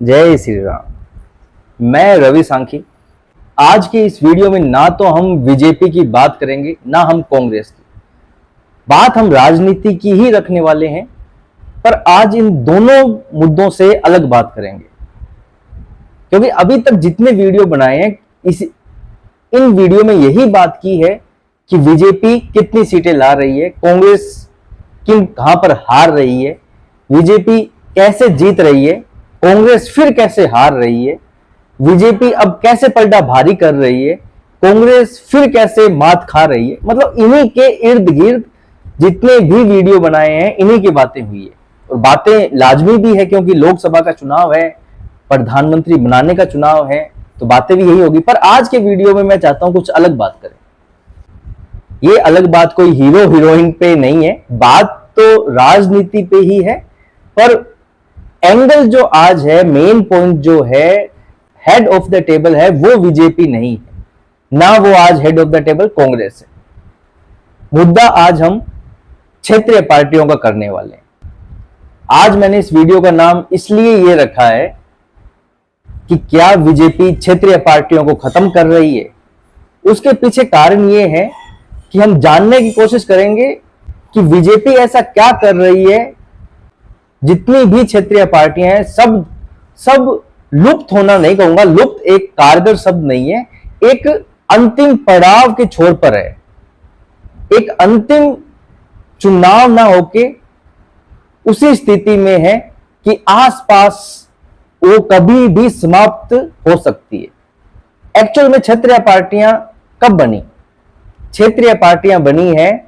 जय श्री राम। मैं रवि सांखी। आज के इस वीडियो में ना तो हम बीजेपी की बात करेंगे ना हम कांग्रेस की बात, हम राजनीति की ही रखने वाले हैं। पर आज इन दोनों मुद्दों से अलग बात करेंगे, क्योंकि अभी तक जितने वीडियो बनाए हैं इन वीडियो में यही बात की है कि बीजेपी कितनी सीटें ला रही है, कांग्रेस कहां पर हार रही है, बीजेपी कैसे जीत रही है, कांग्रेस फिर कैसे हार रही है, बीजेपी अब कैसे पलटा भारी कर रही है, कांग्रेस फिर कैसे मात खा रही है। मतलब इन्हीं के इर्द गिर्द जितने भी वीडियो बनाए हैं इन्हीं की बातें हुई है। और बातें लाजमी भी है, क्योंकि लोकसभा का चुनाव है, प्रधानमंत्री बनाने का चुनाव है, तो बातें भी यही होगी। पर आज के वीडियो में मैं चाहता हूं कुछ अलग बात करें। ये अलग बात कोई हीरो हीरोइन पे नहीं है, बात तो राजनीति पे ही है। पर एंगल जो आज है, मेन पॉइंट जो है, हेड ऑफ द टेबल है, वो बीजेपी नहीं है, ना वो आज head of the table Congress है। मुद्दा आज हम क्षेत्रीय पार्टियों का करने वाले हैं। आज मैंने इस वीडियो का नाम इसलिए ये रखा है कि क्या बीजेपी क्षेत्रीय पार्टियों को खत्म कर रही है। उसके पीछे कारण ये है कि हम जानने की कोशिश करेंगे कि बीजेपी ऐसा क्या कर रही है। जितनी भी क्षेत्रीय पार्टियां हैं सब लुप्त होना नहीं कहूंगा, लुप्त एक कारगर शब्द नहीं है, एक अंतिम पड़ाव के छोर पर है। एक अंतिम चुनाव ना होके उसी स्थिति में है कि आसपास वो कभी भी समाप्त हो सकती है। एक्चुअल में क्षेत्रीय पार्टियां कब बनी? क्षेत्रीय पार्टियां बनी है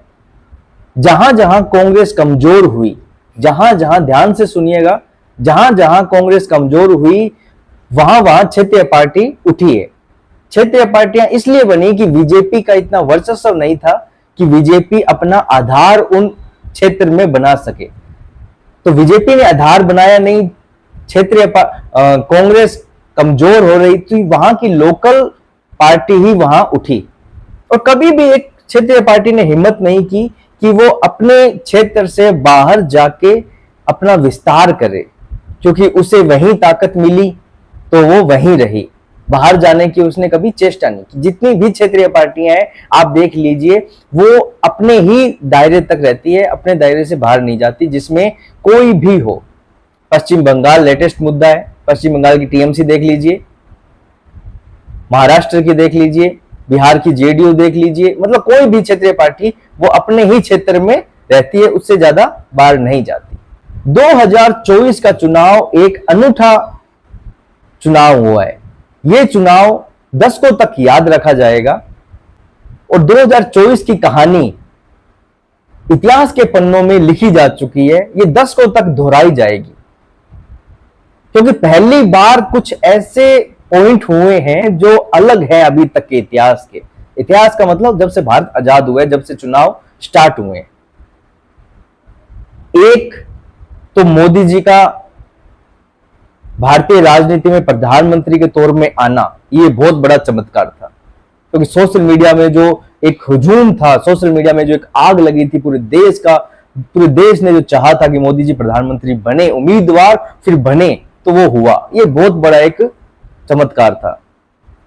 जहां जहां कांग्रेस कमजोर हुई, जहां जहां, ध्यान से सुनिएगा, जहां जहां कांग्रेस कमजोर हुई वहां वहां क्षेत्रीय पार्टी उठी है। क्षेत्रीय पार्टियां इसलिए बनी कि बीजेपी का इतना वर्चस्व नहीं था कि बीजेपी अपना आधार उन क्षेत्र में बना सके। तो बीजेपी ने आधार बनाया नहीं, क्षेत्रीय कांग्रेस कमजोर हो रही थी, वहां की लोकल पार्टी ही वहां उठी। और कभी भी एक क्षेत्रीय पार्टी ने हिम्मत नहीं की कि वो अपने क्षेत्र से बाहर जाके अपना विस्तार करे, क्योंकि उसे वहीं ताकत मिली तो वो वहीं रही। बाहर जाने की उसने कभी चेष्टा नहीं की। जितनी भी क्षेत्रीय पार्टियां हैं आप देख लीजिए, वो अपने ही दायरे तक रहती है, अपने दायरे से बाहर नहीं जाती, जिसमें कोई भी हो। पश्चिम बंगाल लेटेस्ट मुद्दा है, पश्चिम बंगाल की टीएमसी देख लीजिए, महाराष्ट्र की देख लीजिए, बिहार की जेडीयू देख लीजिए। मतलब कोई भी क्षेत्रीय पार्टी वो अपने ही क्षेत्र में रहती है, उससे ज्यादा बाहर नहीं जाती। 2024 का चुनाव एक अनूठा चुनाव हुआ है। यह चुनाव दशकों तक याद रखा जाएगा और 2024 की कहानी इतिहास के पन्नों में लिखी जा चुकी है। यह दशकों तक दोहराई जाएगी, क्योंकि पहली बार कुछ ऐसे पॉइंट हुए हैं जो अलग है अभी तक के इतिहास के। इतिहास का मतलब जब से भारत आजाद हुआ है, जब से चुनाव स्टार्ट हुए। एक तो मोदी जी का भारतीय राजनीति में प्रधानमंत्री के तौर में आना, यह बहुत बड़ा चमत्कार था, क्योंकि सोशल मीडिया में जो एक हुजूम था, सोशल मीडिया में जो एक आग लगी थी पूरे देश ने जो चाहा था कि मोदी जी प्रधानमंत्री बने, उम्मीदवार फिर बने, तो वो हुआ। यह बहुत बड़ा एक चमत्कार था।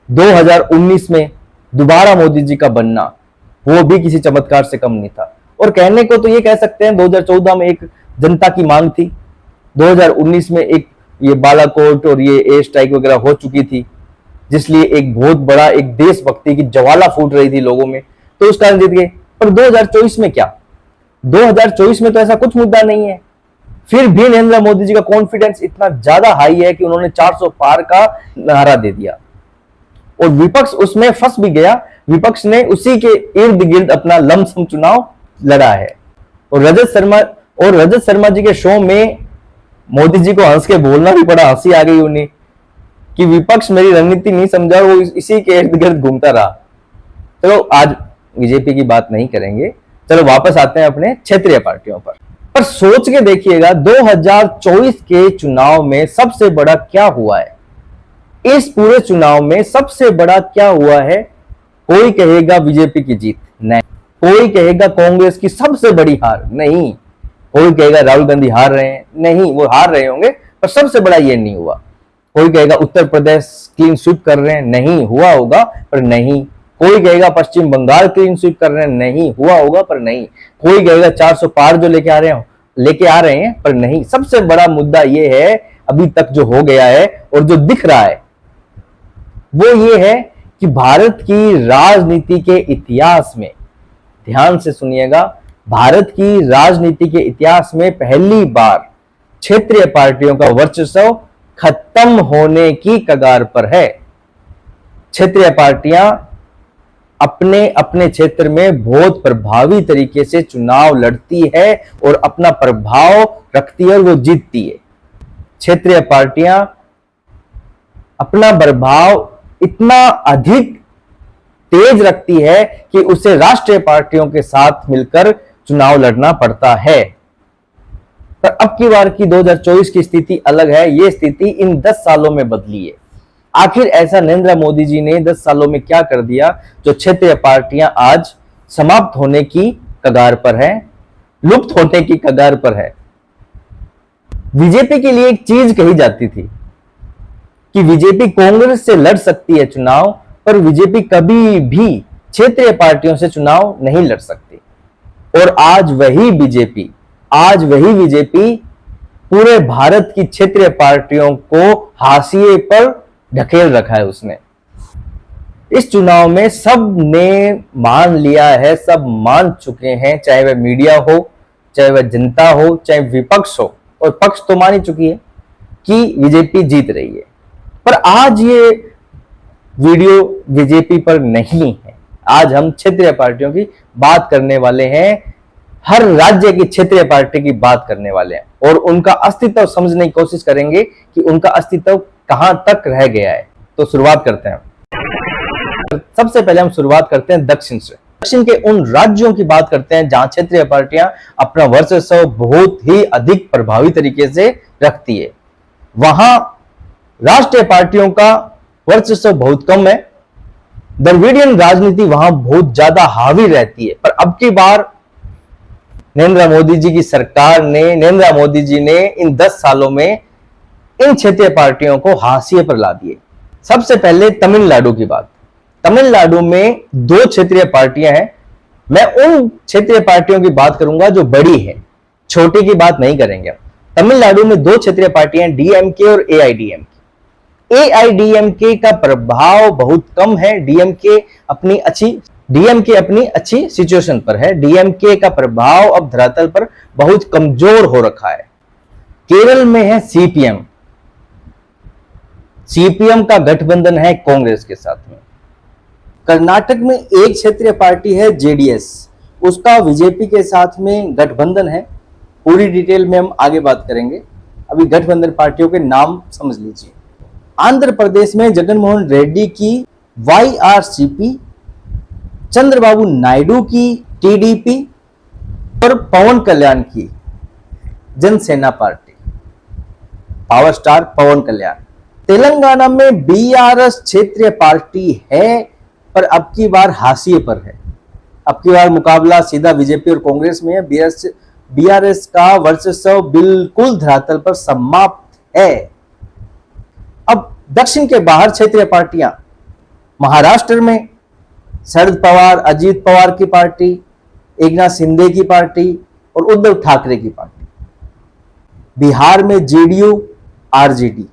2019 में दोबारा मोदी जी का बनना, वो भी किसी चमत्कार से कम नहीं था। और कहने को तो ये कह सकते हैं 2014 में एक जनता की मांग थी, 2019 में एक ये बालाकोट और ये एयर स्ट्राइक वगैरह हो चुकी थी, जिसलिए एक बहुत बड़ा एक देशभक्ति की ज्वाला फूट रही थी लोगों में, तो उस कारण जीत गए। पर 2024 में क्या? 2024 में तो ऐसा कुछ मुद्दा नहीं है। फिर भी नरेंद्र मोदी जी का कॉन्फिडेंस इतना ज्यादा हाई है कि उन्होंने 400 पार का नारा दे दिया और विपक्ष उसमें फंस भी गया। विपक्ष ने उसी के इर्द गिर्द अपना लमसम चुनाव लड़ा है। और रजत शर्मा जी के शो में मोदी जी को हंस के बोलना भी पड़ा, हंसी आ गई उन्हें कि विपक्ष मेरी रणनीति नहीं समझा, वो इसी के इर्द गिर्द घूमता रहा। चलो आज बीजेपी की बात नहीं करेंगे, चलो वापस आते हैं अपने क्षेत्रीय पार्टियों पर। सोच के देखिएगा 2024 के चुनाव में सबसे बड़ा क्या हुआ है। इस पूरे चुनाव में सबसे बड़ा क्या हुआ है? कोई कहेगा बीजेपी की जीत, नहीं। कोई कहेगा कांग्रेस की सबसे बड़ी हार, नहीं। कोई कहेगा राहुल गांधी हार रहे हैं, नहीं, वो हार रहे होंगे, पर सबसे बड़ा ये नहीं हुआ। कोई कहेगा उत्तर प्रदेश क्लीन स्वीप कर रहे हैं, नहीं हुआ होगा पर नहीं। कोई कहेगा पश्चिम बंगाल क्लीन स्वीप कर रहे हैं, नहीं हुआ होगा पर नहीं। कोई कहेगा 400 पार जो लेके आ रहे हैं पर नहीं। सबसे बड़ा मुद्दा ये है अभी तक जो हो गया है और जो दिख रहा है वो ये है कि भारत की राजनीति के इतिहास में, ध्यान से सुनिएगा, भारत की राजनीति के इतिहास में पहली बार क्षेत्रीय पार्टियों का वर्चस्व खत्म होने की कगार पर है। क्षेत्रीय पार्टियां अपने अपने क्षेत्र में बहुत प्रभावी तरीके से चुनाव लड़ती है और अपना प्रभाव रखती है और वो जीतती है। क्षेत्रीय पार्टियां अपना प्रभाव इतना अधिक तेज रखती है कि उसे राष्ट्रीय पार्टियों के साथ मिलकर चुनाव लड़ना पड़ता है। पर अब की बार की 2024 की स्थिति अलग है। यह स्थिति इन 10 सालों में बदली है। आखिर ऐसा नरेंद्र मोदी जी ने 10 सालों में क्या कर दिया जो क्षेत्रीय पार्टियां आज समाप्त होने की कगार पर है, लुप्त होने की कगार पर है। बीजेपी के लिए एक चीज कही जाती थी कि बीजेपी कांग्रेस से लड़ सकती है चुनाव, पर बीजेपी कभी भी क्षेत्रीय पार्टियों से चुनाव नहीं लड़ सकती। और आज वही बीजेपी पूरे भारत की क्षेत्रीय पार्टियों को हाशिए पर ढकेल रखा है उसने। इस चुनाव में सब ने मान लिया है, सब मान चुके हैं, चाहे वह मीडिया हो, चाहे वह जनता हो, चाहे विपक्ष हो, और पक्ष तो मान ही चुकी है कि बीजेपी जीत रही है। पर आज ये वीडियो बीजेपी पर नहीं है। आज हम क्षेत्रीय पार्टियों की बात करने वाले हैं, हर राज्य की क्षेत्रीय पार्टी की बात करने वाले हैं और उनका अस्तित्व समझने की कोशिश करेंगे कि उनका अस्तित्व कहां तक रह गया है। तो शुरुआत करते हैं। सबसे पहले हम शुरुआत करते हैं दक्षिण से। दक्षिण के उन राज्यों की बात करते हैं जहां क्षेत्रीय पार्टियां अपना वर्चस्व बहुत ही अधिक प्रभावी तरीके से रखती है। वहां राष्ट्रीय पार्टियों का वर्चस्व बहुत कम है। द्रविडियन राजनीति वहां बहुत ज्यादा हावी रहती है। पर अब की बार नरेंद्र मोदी जी की सरकार ने, नरेंद्र मोदी जी ने इन 10 सालों में इन क्षेत्रीय पार्टियों को हाशिए पर ला दिए। सबसे पहले तमिलनाडु की बात। तमिलनाडु में 2 क्षेत्रीय पार्टियां हैं। मैं उन क्षेत्रीय पार्टियों की बात करूंगा जो बड़ी है, छोटी की बात नहीं करेंगे। तमिलनाडु में 2 क्षेत्रीय पार्टियां, डीएमके और एआईडीएमके। एआईडीएमके का प्रभाव बहुत कम है। डीएमके अपनी अच्छी सिचुएशन पर है। डीएमके का प्रभाव अब धरातल पर बहुत कमजोर हो रखा है। केरल में है सीपीएम। सीपीएम का गठबंधन है कांग्रेस के साथ में। कर्नाटक में एक क्षेत्रीय पार्टी है जेडीएस, उसका बीजेपी के साथ में गठबंधन है। पूरी डिटेल में हम आगे बात करेंगे, अभी गठबंधन पार्टियों के नाम समझ लीजिए। आंध्र प्रदेश में जगनमोहन रेड्डी की वाईआरसीपी, चंद्रबाबू नायडू की टीडीपी और पवन कल्याण की जनसेना पार्टी, पावर स्टार पवन कल्याण। तेलंगाना में बीआरएस क्षेत्रीय पार्टी है, पर अब की बार हाशिए पर है। अब की बार मुकाबला सीधा बीजेपी और कांग्रेस में है। बीआरएस का वर्चस्व बिल्कुल धरातल पर समाप्त है। अब दक्षिण के बाहर क्षेत्रीय पार्टियां, महाराष्ट्र में शरद पवार, अजीत पवार की पार्टी, एकनाथ शिंदे की पार्टी और उद्धव ठाकरे की पार्टी। बिहार में जेडीयू, आरजेडी।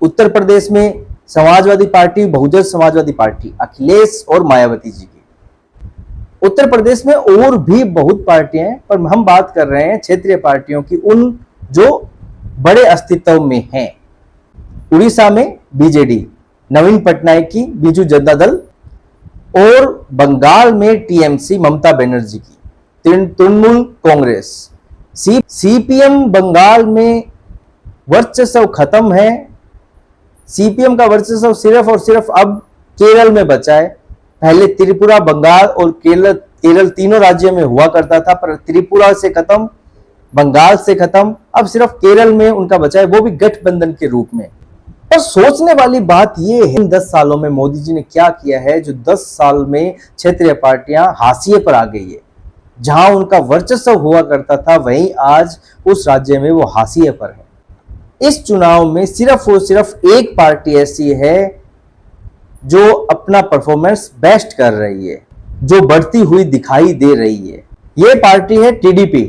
उत्तर प्रदेश में समाजवादी पार्टी, बहुजन समाजवादी पार्टी, अखिलेश और मायावती जी की। उत्तर प्रदेश में और भी बहुत पार्टियां हैं, पर हम बात कर रहे हैं क्षेत्रीय पार्टियों की, उन जो बड़े अस्तित्व में हैं। उड़ीसा में बीजेडी, नवीन पटनायक की बीजू जनता दल, और बंगाल में टीएमसी, ममता बनर्जी की, तृणमूल कांग्रेस। सीपीएम बंगाल में वर्चस्व खत्म है। सीपीएम का वर्चस्व सिर्फ और सिर्फ अब केरल में बचा है। पहले त्रिपुरा, बंगाल और केरल तीनों राज्यों में हुआ करता था, पर त्रिपुरा से खत्म, बंगाल से खत्म, अब सिर्फ केरल में उनका बचा है, वो भी गठबंधन के रूप में। और सोचने वाली बात यह है, इन 10 सालों में मोदी जी ने क्या किया है जो 10 साल में क्षेत्रीय पार्टियां हाशिए पर आ गई है। जहां उनका वर्चस्व हुआ करता था, वहीं आज उस राज्य में वो हाशिए पर है। इस चुनाव में सिर्फ और सिर्फ एक पार्टी ऐसी है जो अपना परफॉर्मेंस बेस्ट कर रही है, जो बढ़ती हुई दिखाई दे रही है। ये पार्टी है टीडीपी,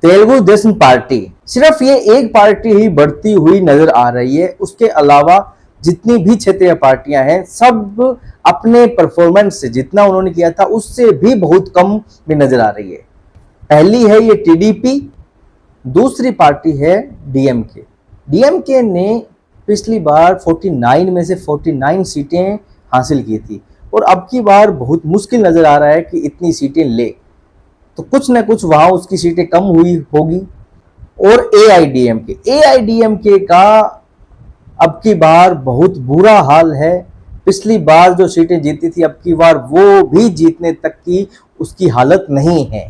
तेलुगु देशम पार्टी। सिर्फ ये एक पार्टी ही बढ़ती हुई नजर आ रही है। उसके अलावा जितनी भी क्षेत्रीय पार्टियां हैं सब अपने परफॉर्मेंस से, जितना उन्होंने किया था उससे भी बहुत कम में नजर आ रही है। पहली है ये टीडीपी, दूसरी पार्टी है डीएमके। डीएमके ने पिछली बार 49 में से 49 सीटें हासिल की थी और अब की बार बहुत मुश्किल नजर आ रहा है कि इतनी सीटें ले, तो कुछ ना कुछ वहां उसकी सीटें कम हुई होगी। और एआईडीएमके का अब की बार बहुत बुरा हाल है। पिछली बार जो सीटें जीती थी अब की बार वो भी जीतने तक की उसकी हालत नहीं है।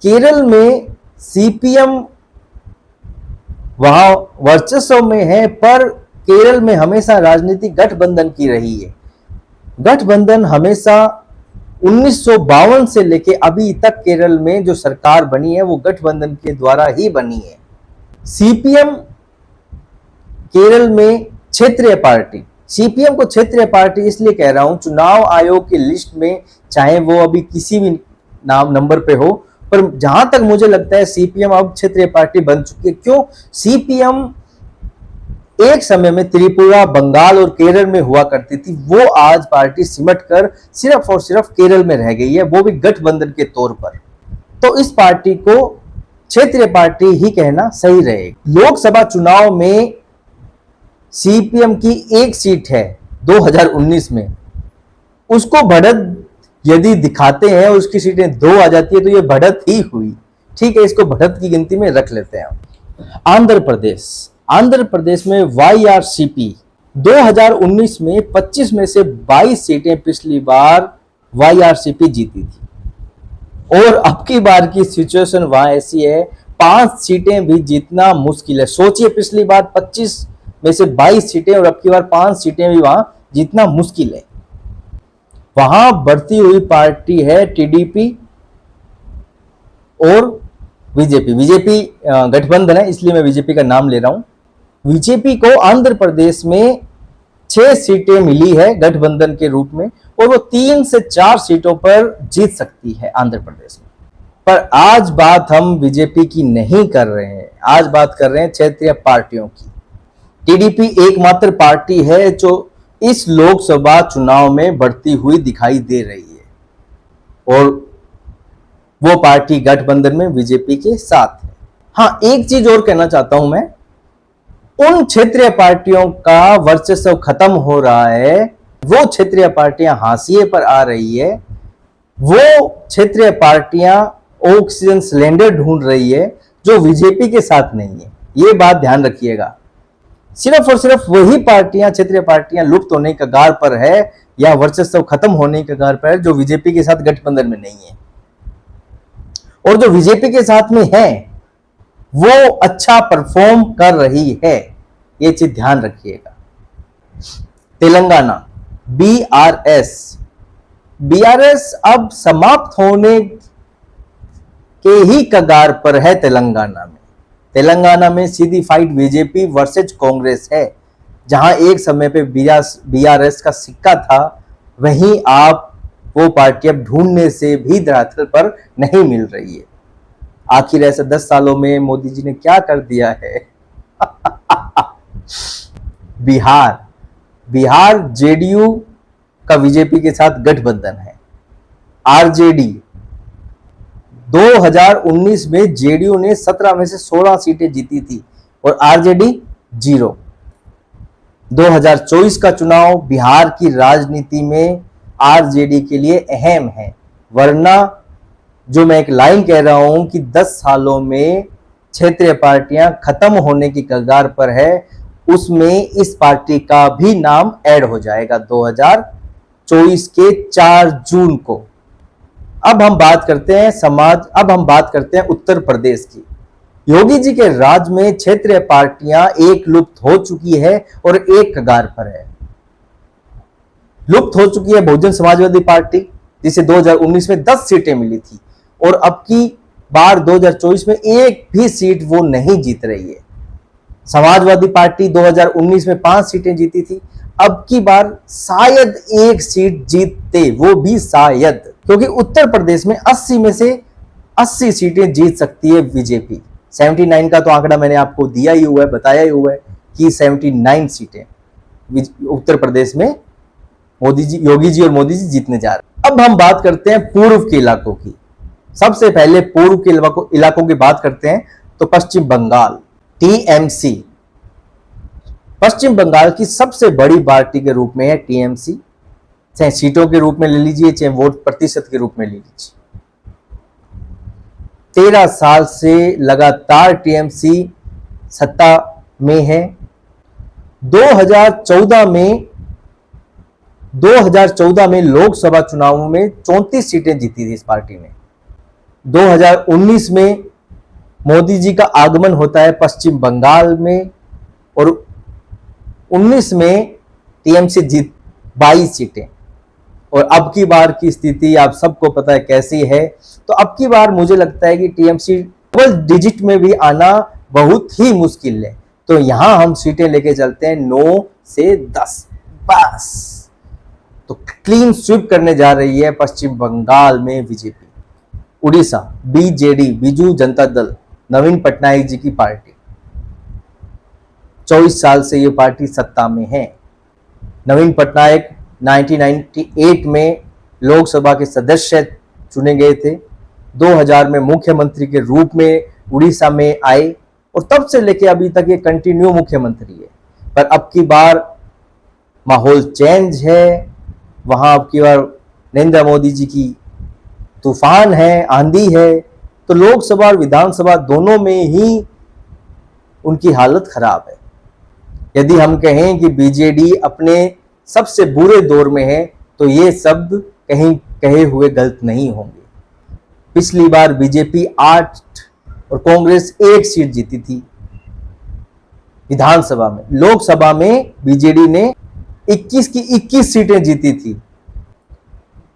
केरल में सीपीएम वहां वर्चस्व में है, पर केरल में हमेशा राजनीति गठबंधन की रही है। गठबंधन हमेशा 1952 से लेके अभी तक केरल में जो सरकार बनी है वो गठबंधन के द्वारा ही बनी है। सीपीएम केरल में क्षेत्रीय पार्टी, सीपीएम को क्षेत्रीय पार्टी इसलिए कह रहा हूं, चुनाव आयोग की लिस्ट में चाहे वो अभी किसी भी नंबर पे हो, पर जहां तक मुझे लगता है सीपीएम अब क्षेत्रीय पार्टी बन चुकी है। क्यों? सीपीएम एक समय में त्रिपुरा, बंगाल और केरल में हुआ करती थी, वो आज पार्टी सिमट कर सिर्फ और सिर्फ केरल में रह गई है, वो भी गठबंधन के तौर पर। तो इस पार्टी को क्षेत्रीय पार्टी ही कहना सही रहेगा। लोकसभा चुनाव में सीपीएम की एक सीट है 2019 में, उसको बढ़त यदि दिखाते हैं, उसकी सीटें 2 आ जाती है तो ये बढ़त ही हुई। ठीक है, इसको बढ़त की गिनती में रख लेते हैं। आंध्र प्रदेश में वाईआरसीपी 2019 में 25 में से 22 सीटें पिछली बार वाईआरसीपी जीती थी और अब की बार की सिचुएशन वहां ऐसी है 5 सीटें भी जीतना मुश्किल है। सोचिए, पिछली बार 25 में से 22 सीटें और अब की बार 5 सीटें भी वहां जीतना मुश्किल है। वहां बढ़ती हुई पार्टी है टीडीपी और बीजेपी गठबंधन है, इसलिए मैं बीजेपी का नाम ले रहा हूं। बीजेपी को आंध्र प्रदेश में 6 सीटें मिली है गठबंधन के रूप में और वो 3 से 4 सीटों पर जीत सकती है आंध्र प्रदेश में। पर आज बात हम बीजेपी की नहीं कर रहे हैं, आज बात कर रहे हैं क्षेत्रीय पार्टियों की। टीडीपी एकमात्र पार्टी है जो इस लोकसभा चुनाव में बढ़ती हुई दिखाई दे रही है और वो पार्टी गठबंधन में बीजेपी के साथ है। हाँ, एक चीज और कहना चाहता हूं मैं, उन क्षेत्रीय पार्टियों का वर्चस्व खत्म हो रहा है, वो क्षेत्रीय पार्टियां हाशिए पर आ रही है, वो क्षेत्रीय पार्टियां ऑक्सीजन सिलेंडर ढूंढ रही है जो बीजेपी के साथ नहीं है। ये बात ध्यान रखिएगा। सिर्फ और सिर्फ वही पार्टियां, क्षेत्रीय पार्टियां लुप्त होने के कगार पर है या वर्चस्व खत्म होने के कगार पर है जो बीजेपी के साथ गठबंधन में नहीं है। और जो बीजेपी के साथ में है वो अच्छा परफॉर्म कर रही है, ये चीज ध्यान रखिएगा। तेलंगाना बीआरएस अब समाप्त होने के ही कगार पर है। तेलंगाना में सीधी फाइट बीजेपी वर्सेज कांग्रेस है। जहां एक समय पे बीआरएस का सिक्का था, वहीं आप वो पार्टी अब ढूंढने से भी धरातल पर नहीं मिल रही है। आखिर ऐसे 10 सालों में मोदी जी ने क्या कर दिया है? बिहार जेडीयू का बीजेपी के साथ गठबंधन है। आरजेडी 2019 में जेडीयू ने 17 में से 16 सीटें जीती थी और आरजेडी 0। 2024 का चुनाव बिहार की राजनीति में आरजेडी के लिए अहम है, वरना जो मैं एक लाइन कह रहा हूं कि 10 सालों में क्षेत्रीय पार्टियां खत्म होने की कगार पर है, उसमें इस पार्टी का भी नाम ऐड हो जाएगा 2024 के 4 जून को। अब हम बात करते हैं उत्तर प्रदेश की। योगी जी के राज में क्षेत्रीय पार्टियां एक लुप्त हो चुकी है और एक कगार पर है। लुप्त हो चुकी है बहुजन समाजवादी पार्टी, जिसे 2019 में 10 सीटें मिली थी और अब की बार 2024 में एक भी सीट वो नहीं जीत रही है। समाजवादी पार्टी 2019 में 5 सीटें जीती थी। अब की बार शायद 1 सीट जीतते, वो भी शायद, क्योंकि उत्तर प्रदेश में 80 में से 80 सीटें जीत सकती है बीजेपी। 79 का तो आंकड़ा मैंने आपको दिया ही हुआ है, बताया ही हुआ है कि 79 सीटें उत्तर प्रदेश में मोदी जी, योगी जी और मोदी जी जीतने जा रहे हैं। अब हम बात करते हैं पूर्व के इलाकों की। सबसे पहले पूर्व के इलाकों की बात करते हैं तो पश्चिम बंगाल, टीएमसी। पश्चिम बंगाल की सबसे बड़ी पार्टी के रूप में है टीएमसी, चाहे सीटों के रूप में ले लीजिए, चाहे वोट प्रतिशत के रूप में ले लीजिए। 13 साल से लगातार टीएमसी सत्ता में है। 2014 में लोकसभा चुनावों में 34 सीटें जीती थी इस पार्टी ने। 2019 में मोदी जी का आगमन होता है पश्चिम बंगाल में और 19 में टीएमसी जीत 22 सीटें। और अब की बार की स्थिति आप सबको पता है कैसी है। तो अब की बार मुझे लगता है कि टीएमसी डबल डिजिट में भी आना बहुत ही मुश्किल है। तो यहां हम सीटें लेके चलते हैं 9 से 10 बस। तो क्लीन स्वीप करने जा रही है पश्चिम बंगाल में बीजेपी। उड़ीसा, बीजेडी, बिजू जनता दल, नवीन पटनायक जी की पार्टी, 24 साल से ये पार्टी सत्ता में है। नवीन पटनायक 1998 में लोकसभा के सदस्य चुने गए थे। 2000 में मुख्यमंत्री के रूप में उड़ीसा में आए और तब से लेके अभी तक ये कंटिन्यू मुख्यमंत्री है। पर अब की बार माहौल चेंज है। वहां अब की बार नरेंद्र मोदी जी की तूफान है, आंधी है। तो लोकसभा और विधानसभा दोनों में ही उनकी हालत खराब है। यदि हम कहें कि बीजेडी अपने सबसे बुरे दौर में है तो ये शब्द कहीं कहे हुए गलत नहीं होंगे। पिछली बार बीजेपी 8 और कांग्रेस 1 सीट जीती थी विधानसभा में। लोकसभा में बीजेडी ने 21 की 21 सीटें जीती थी।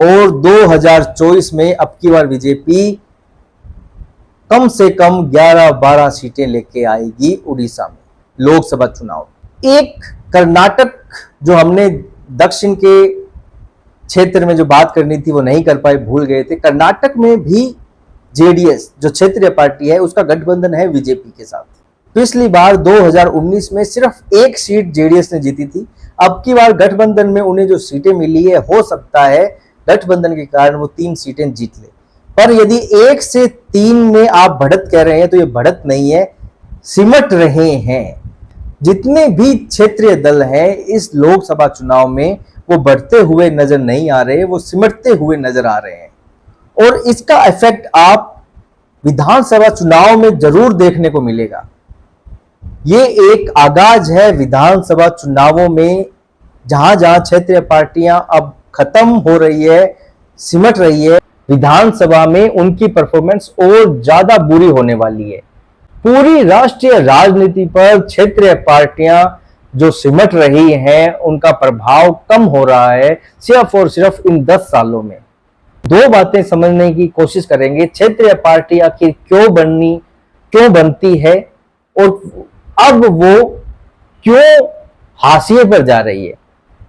और 2024 में अब की बार बीजेपी कम से कम 11-12 सीटें लेके आएगी उड़ीसा में लोकसभा चुनाव। एक कर्नाटक, जो हमने दक्षिण के क्षेत्र में जो बात करनी थी वो नहीं कर पाए, भूल गए थे। कर्नाटक में भी जेडीएस जो क्षेत्रीय पार्टी है उसका गठबंधन है बीजेपी के साथ। पिछली बार 2019 में सिर्फ 1 सीट जेडीएस ने जीती थी। अब की बार गठबंधन में उन्हें जो सीटें मिली है, हो सकता है गठबंधन के कारण वो 3 सीटें जीत ले। पर यदि 1 से 3 में आप बढ़त कह रहे हैं तो ये बढ़त नहीं है, सिमट रहे हैं। जितने भी क्षेत्रीय दल हैं इस लोकसभा चुनाव में वो बढ़ते हुए नजर नहीं आ रहे, वो सिमटते हुए नजर आ रहे हैं। और इसका इफेक्ट आप विधानसभा चुनाव में जरूर देखने को मिलेगा। ये एक आगाज है विधानसभा चुनावों में, जहां जहां क्षेत्रीय पार्टियां अब खत्म हो रही है, सिमट रही है, विधानसभा में उनकी परफॉर्मेंस और ज्यादा बुरी होने वाली है। पूरी राष्ट्रीय राजनीति पर क्षेत्रीय पार्टियां जो सिमट रही हैं उनका प्रभाव कम हो रहा है सिर्फ और सिर्फ इन 10 सालों में। 2 बातें समझने की कोशिश करेंगे। क्षेत्रीय पार्टी आखिर क्यों बनती है और अब वो क्यों हाशिए पर जा रही है।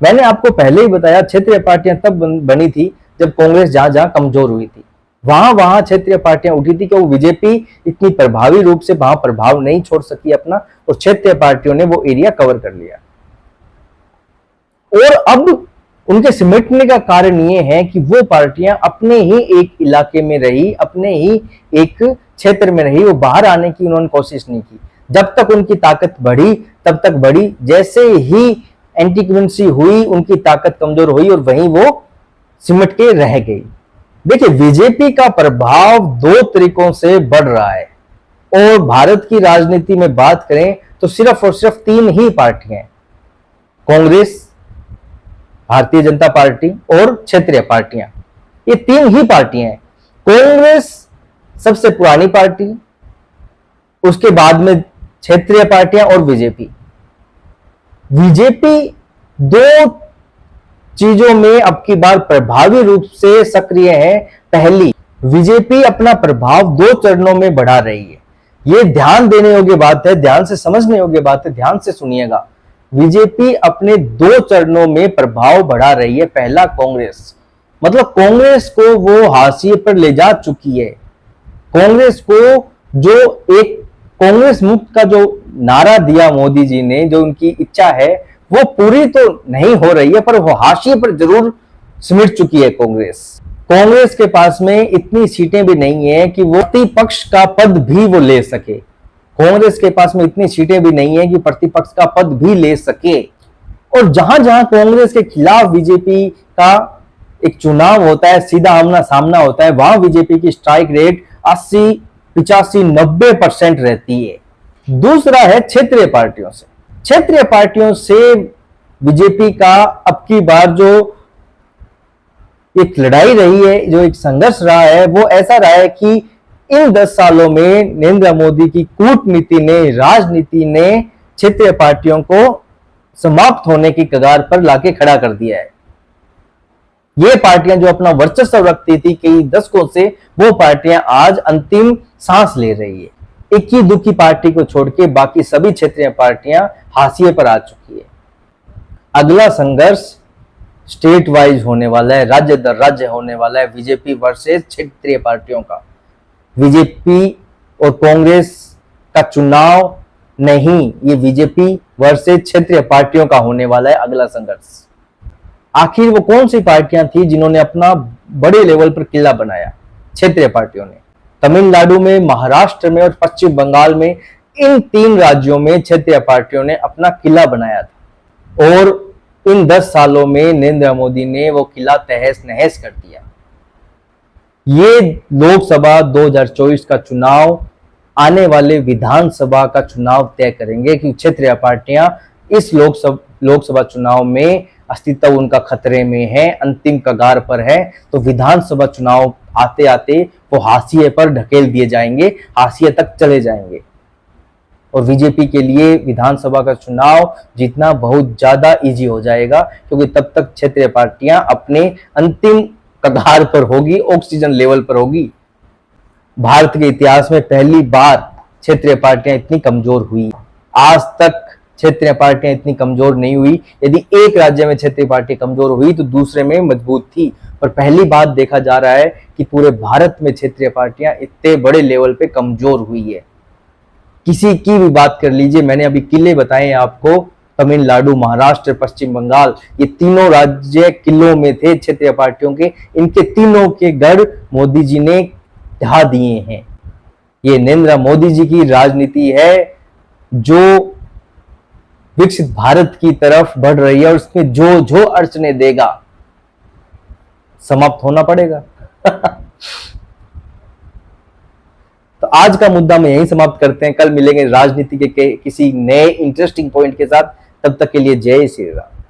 मैंने आपको पहले ही बताया क्षेत्रीय पार्टियां तब बनी थी जब कांग्रेस जहां जहां कमजोर हुई थी, वहां क्षेत्रीय पार्टियां उठी थी कि वो बीजेपी इतनी प्रभावी रूप से वहां प्रभाव नहीं छोड़ सकी अपना, और क्षेत्रीय पार्टियों ने वो एरिया कवर कर लिया। और अब उनके सिमटने का कारण ये है कि वो पार्टियां अपने ही एक इलाके में रही, अपने ही एक क्षेत्र में रही, वो बाहर आने की उन्होंने कोशिश नहीं की। जब तक उनकी ताकत बढ़ी तब तक बढ़ी, जैसे ही एंटीक्वेंसी हुई उनकी ताकत कमजोर हुई और वहीं वो सिमट के रह गई। देखिए, बीजेपी का प्रभाव 2 तरीकों से बढ़ रहा है। और भारत की राजनीति में बात करें तो सिर्फ और सिर्फ 3 ही पार्टियां हैं, कांग्रेस, भारतीय जनता पार्टी और क्षेत्रीय पार्टियां। ये 3 ही पार्टियां हैं। कांग्रेस सबसे पुरानी पार्टी, उसके बाद में क्षेत्रीय पार्टियां और बीजेपी। बीजेपी 2 चीजों में अब की बार प्रभावी रूप से सक्रिय है। पहली, बीजेपी अपना प्रभाव 2 चरणों में बढ़ा रही है। ये ध्यान देने योग्य बात है, ध्यान से समझने योग्य बात है, ध्यान से सुनिएगा। बीजेपी अपने दो चरणों में प्रभाव बढ़ा रही है। पहला कांग्रेस, मतलब कांग्रेस को वो हाशिए पर ले जा चुकी है। कांग्रेस को जो एक कांग्रेस मुक्त का जो नारा दिया मोदी जी ने, जो उनकी इच्छा है वो पूरी तो नहीं हो रही है, पर वो हाशिए पर जरूर सिमट चुकी है कांग्रेस। कांग्रेस के पास में इतनी सीटें भी नहीं है कि वो प्रतिपक्ष का पद भी वो ले सके। कांग्रेस के पास में इतनी सीटें भी नहीं है कि प्रतिपक्ष का पद भी ले सके। और जहां जहां कांग्रेस के खिलाफ बीजेपी का एक चुनाव होता है, सीधा आमना सामना होता है, वहां बीजेपी की स्ट्राइक रेट 80, 85, 90% रहती है। दूसरा है क्षेत्रीय पार्टियों से। क्षेत्रीय पार्टियों से बीजेपी का अब की बार जो एक लड़ाई रही है, जो एक संघर्ष रहा है, वो ऐसा रहा है कि इन 10 सालों में नरेंद्र मोदी की कूटनीति ने, राजनीति ने क्षेत्रीय पार्टियों को समाप्त होने की कगार पर लाके खड़ा कर दिया है। ये पार्टियां जो अपना वर्चस्व रखती थी कई दशकों से, वो पार्टियां आज अंतिम सांस ले रही है। इक्की दुखी पार्टी को छोड़ के बाकी सभी क्षेत्रीय पार्टियां हाशिए पर आ चुकी है। अगला संघर्ष स्टेट वाइज होने वाला है, राज्य दर राज्य होने वाला है, बीजेपी वर्सेस क्षेत्रीय पार्टियों का। बीजेपी और कांग्रेस का चुनाव नहीं, ये बीजेपी वर्सेस क्षेत्रीय पार्टियों का होने वाला है अगला संघर्ष। आखिर वो कौन सी पार्टियां थी जिन्होंने अपना बड़े लेवल पर किला बनाया? क्षेत्रीय पार्टियों ने तमिलनाडु में, महाराष्ट्र में और पश्चिम बंगाल में, इन 3 राज्यों में क्षेत्रीय पार्टियों ने अपना किला बनाया था। और इन 10 सालों में नरेंद्र मोदी ने वो किला तहस नहस कर दिया। ये लोकसभा 2024 का चुनाव आने वाले विधानसभा का चुनाव तय करेंगे कि क्षेत्रीय पार्टियां इस लोकसभा चुनाव में अस्तित्व उनका खतरे में है, अंतिम कगार पर है। तो विधानसभा चुनाव आते आते वो हाशिए पर ढकेल दिए जाएंगे, हाशिए तक चले जाएंगे। और बीजेपी के लिए विधानसभा का चुनाव जीतना बहुत ज्यादा इजी हो जाएगा, क्योंकि तब तक क्षेत्रीय पार्टियां अपने अंतिम कगार पर होगी, ऑक्सीजन लेवल पर होगी। भारत के इतिहास में पहली बार क्षेत्रीय पार्टियां इतनी कमजोर हुई। आज तक क्षेत्रीय पार्टियां इतनी कमजोर नहीं हुई। यदि एक राज्य में क्षेत्रीय पार्टी कमजोर हुई तो दूसरे में मजबूत थी, पर पहली बार देखा जा रहा है कि पूरे भारत में क्षेत्रीय पार्टियां इतने बड़े लेवल पे कमजोर हुई है। किसी की भी बात कर लीजिए, मैंने अभी किले बताए हैं आपको, तमिलनाडु, महाराष्ट्र, पश्चिम बंगाल, ये तीनों राज्य किलों में थे क्षेत्रीय पार्टियों के। इनके तीनों के गढ़ मोदी जी ने ढा दिए हैं। ये नरेंद्र मोदी जी की राजनीति है जो विकसित भारत की तरफ बढ़ रही है, और उसमें जो जो अड़चने देगा समाप्त होना पड़ेगा। तो आज का मुद्दा में यहीं समाप्त करते हैं। कल मिलेंगे राजनीति के किसी नए इंटरेस्टिंग पॉइंट के साथ। तब तक के लिए जय श्री राम।